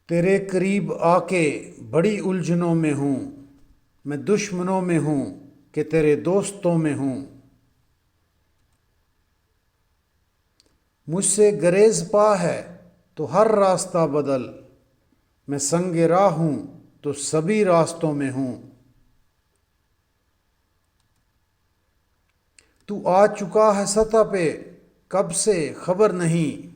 تیرے قریب آ کے بڑی الجھنوں میں ہوں، میں دشمنوں میں ہوں کہ تیرے دوستوں میں ہوں۔ مجھ سے گریز پا ہے تو ہر راستہ بدل، میں سنگ راہ ہوں تو سبھی راستوں میں ہوں۔ تو آ چکا ہے سطح پہ کب سے خبر نہیں،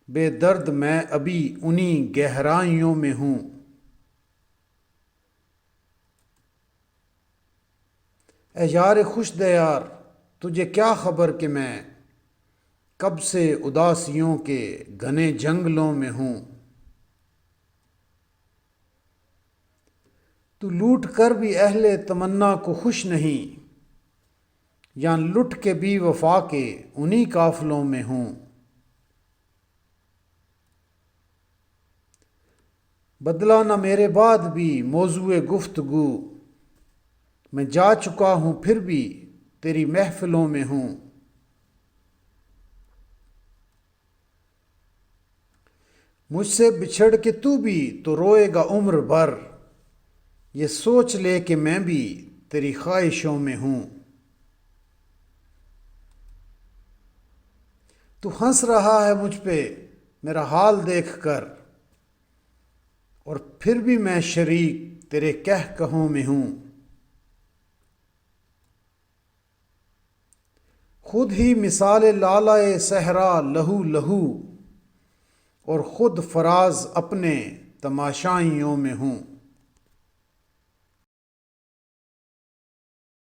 بے درد میں ابھی انہی گہرائیوں میں ہوں۔ اے یار خوش دیار تجھے کیا خبر کہ میں کب سے اداسیوں کے گھنے جنگلوں میں ہوں۔ تو لوٹ کر بھی اہل تمنا کو خوش نہیں، یا لٹ کے بھی وفا کے انہی قافلوں میں ہوں۔ بدلا نہ میرے بعد بھی موضوع گفتگو، میں جا چکا ہوں پھر بھی تیری محفلوں میں ہوں۔ مجھ سے بچھڑ کے تو بھی تو روئے گا عمر بھر، یہ سوچ لے کہ میں بھی تیری خواہشوں میں ہوں۔ تو ہنس رہا ہے مجھ پہ میرا حال دیکھ کر، اور پھر بھی میں شریک تیرے کہوں میں ہوں۔ خود ہی مثال لالۂ صحرا لہو لہو، اور خود فراز اپنے تماشائیوں میں ہوں۔